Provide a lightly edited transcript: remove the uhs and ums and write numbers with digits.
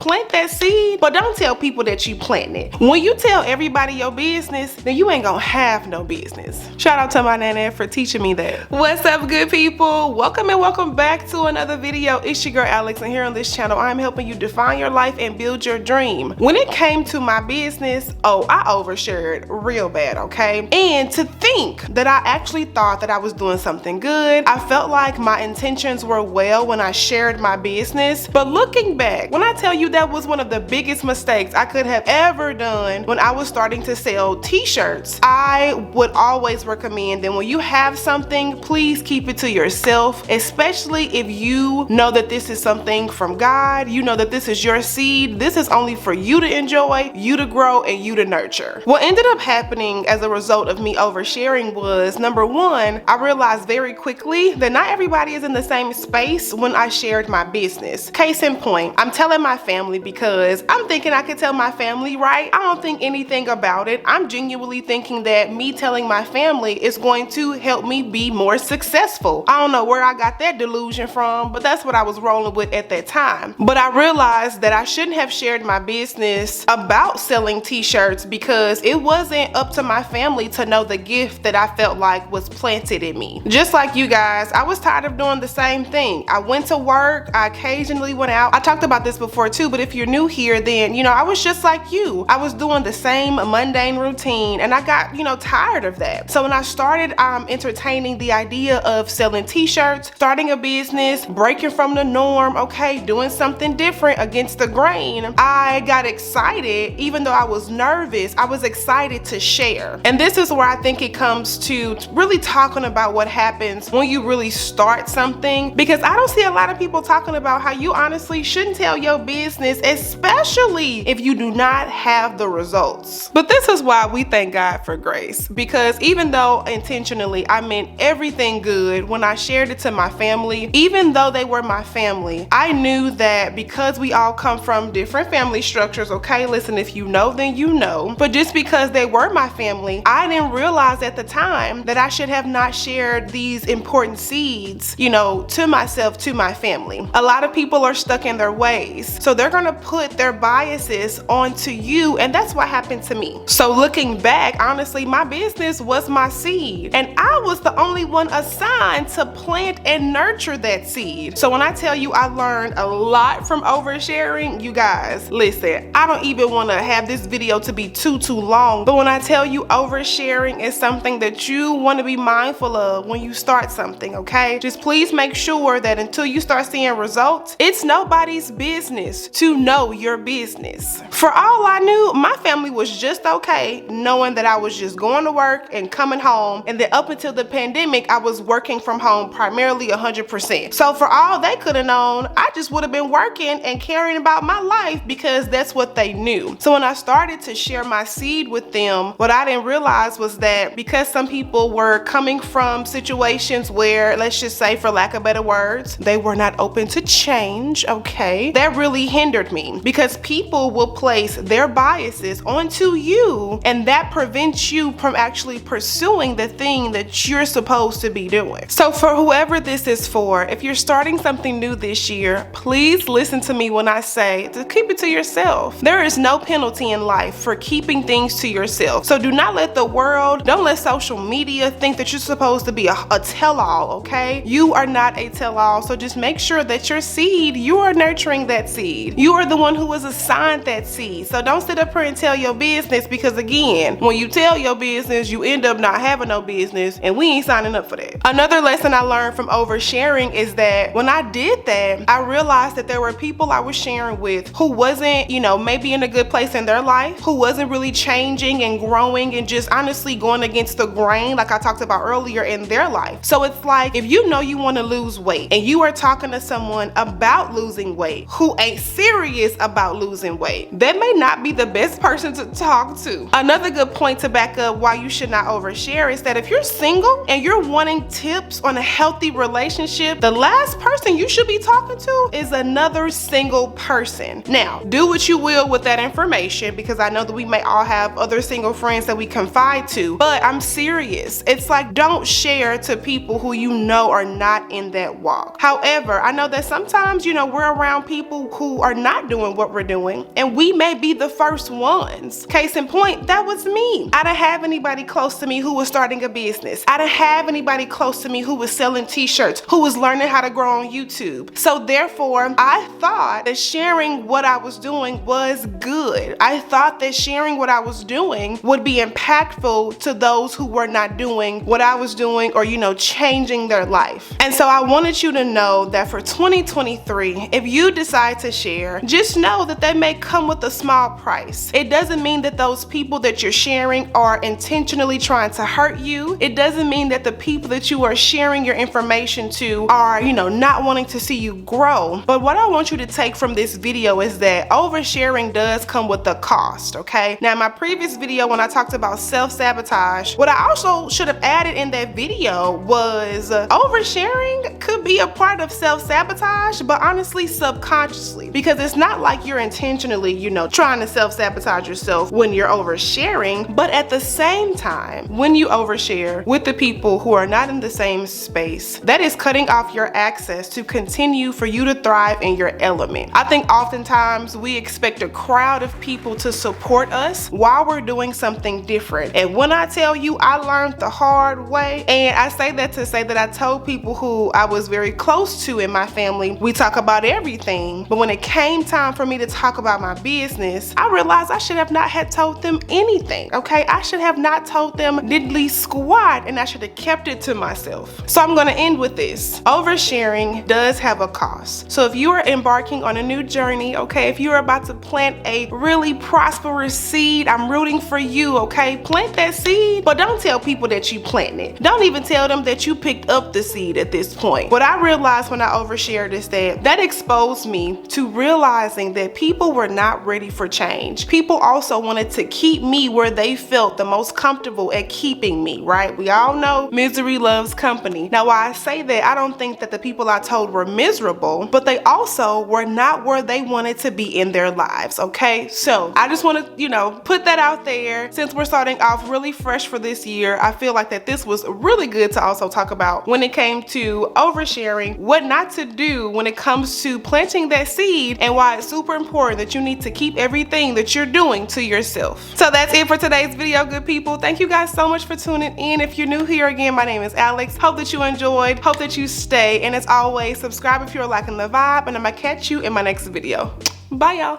plant that seed, but don't tell people that you planting it. When you tell everybody your business, then you ain't gonna have no business. Shout out to my nana for teaching me that. What's up, good people? Welcome and welcome back to another video. It's your girl Alex, and here on this channel, I'm helping you define your life and build your dream. When it came to my business, I overshared real bad, okay? And to think that I actually thought that I was doing something good, I felt like my intentions were well when I shared my business. But looking back, when I tell you that was one of the biggest mistakes I could have ever done when I was starting to sell t-shirts, I would always recommend that when you have something, please keep it to yourself, especially if you know that this is something from God, you know that this is your seed, this is only for you to enjoy, you to grow, and you to nurture. What ended up happening as a result of me oversharing was, number one, I realized very quickly that not everybody is in the same space when I shared my business. Case in point, I'm telling my family because I'm thinking I could tell my family, right? I don't think anything about it. I'm genuinely thinking that me telling my family is going to help me be more successful. I don't know where I got that delusion from, but that's what I was rolling with at that time. But I realized that I shouldn't have shared my business about selling t-shirts because it wasn't up to my family to know the gift that I felt like was planted in me. Just like you guys, I was tired of doing the same thing. I went to work, I occasionally went out. I talked about this before too, but if you're new here, then I was just like you. I was doing the same mundane routine and I got tired of that. So when I started entertaining the idea of selling t-shirts, starting a business, breaking from the norm, okay, doing something different against the grain, I got excited. Even though I was nervous, I was excited to share. And this is where I think it comes to really talking about what happens when you really start something, because I don't see a lot of people talking about how you honestly shouldn't tell your business, especially if you do not have the results. But this is why we thank God for grace, because even though intentionally I meant everything good when I shared it to my family, even though they were my family, I knew that because we all come from different family structures, okay, listen, if you know, then you know, but just because they were my family, I didn't realize at the time that I should have not shared these important seeds, to myself, to my family. A lot of people are stuck in their ways, so they're gonna put their biases onto you, and that's what happened to me. So looking back, honestly, my business was my seed, and I was the only one assigned to plant and nurture that seed. So when I tell you I learned a lot from oversharing, you guys, listen, I don't even want to have this video to be too long, but when I tell you oversharing is something that you want to be mindful of when you start something, okay? Just please make sure that until you start seeing results, it's nobody's business to know your business. For all I knew, my family was just okay knowing that I was just going to work and coming home, and then up until the pandemic, I was working from home primarily 100%. So for all they could have known, I just would have been working and caring about my life because that's what they knew. So when I started to share my seed with them, what I didn't realize was that because some people were coming from situations where, let's just say for lack of better words, they were not open to change, okay, that really hindered me, because people will place their biases onto you, and that prevents you from actually pursuing the thing that you're supposed to be doing. So for whoever this is for, if you're starting something new this year, please listen to me when I say to keep it to yourself. There is no penalty in life for keeping things to yourself. So do not let the world, don't let social media think that you're supposed to be a tell-all, okay? You are not a tell-all, so just make sure that your seed, you are nurturing that seed. You are the one who was assigned that seed. So don't sit up here and tell your business, because again, when you tell your business, you end up not having no business, and we ain't signing up for that. Another lesson I learned from oversharing is that when I did that, I realized that there were people I was sharing with who wasn't, maybe in a good place in their life, who wasn't really changing and growing and just honestly going against the grain, like I talked about earlier, in their life. So it's like, if you know you want to lose weight and you are talking to someone about losing weight who ain't serious about losing weight, that may not be the best person to talk to. Another good point to back up why you should not overshare is that if you're single and you're wanting tips on a healthy relationship, the last person you should be talking to is another single person. Now, do what you will with that information, because I know that we may all have other single friends that we confide to, but I'm serious. It's like, don't share to people who are not in that walk. However, I know that sometimes, we're around people who are are not doing what we're doing, and we may be the first ones. Case in point, that was me. I didn't have anybody close to me who was starting a business. I didn't have anybody close to me who was selling t-shirts, who was learning how to grow on YouTube. So therefore, I thought that sharing what I was doing was good. I thought that sharing what I was doing would be impactful to those who were not doing what I was doing, or, changing their life. And so I wanted you to know that for 2023, if you decide to share, just know that they may come with a small price. It doesn't mean that those people that you're sharing are intentionally trying to hurt you. It doesn't mean that the people that you are sharing your information to are, not wanting to see you grow. But what I want you to take from this video is that oversharing does come with a cost, okay? Now, in my previous video, when I talked about self-sabotage, what I also should have added in that video was oversharing could be a part of self-sabotage, but honestly, subconsciously, because it's not like you're intentionally, trying to self-sabotage yourself when you're oversharing. But at the same time, when you overshare with the people who are not in the same space, that is cutting off your access to continue for you to thrive in your element. I think oftentimes we expect a crowd of people to support us while we're doing something different. And when I tell you I learned the hard way, and I say that to say that I told people who I was very close to in my family, we talk about everything. But when it came time for me to talk about my business, I realized I should have not had told them anything, okay? I should have not told them diddly squat, and I should have kept it to myself. So I'm gonna end with this. Oversharing does have a cost. So if you are embarking on a new journey, okay, if you're about to plant a really prosperous seed, I'm rooting for you, okay? Plant that seed, but don't tell people that you planted it. Don't even tell them that you picked up the seed at this point. What I realized when I overshared is that exposed me to realizing that people were not ready for change. People also wanted to keep me where they felt the most comfortable at keeping me, right? We all know misery loves company. Now, while I say that, I don't think that the people I told were miserable, but they also were not where they wanted to be in their lives, okay? So I just want to, put that out there. Since we're starting off really fresh for this year, I feel like that this was really good to also talk about when it came to oversharing, what not to do when it comes to planting that seed, and why it's super important that you need to keep everything that you're doing to yourself. So that's it for today's video, good people. Thank you guys so much for tuning in. If you're new here, again, my name is Alex. Hope that you enjoyed, hope that you stay, and as always, subscribe if you're liking the vibe, and I'm gonna catch you in my next video. Bye, y'all.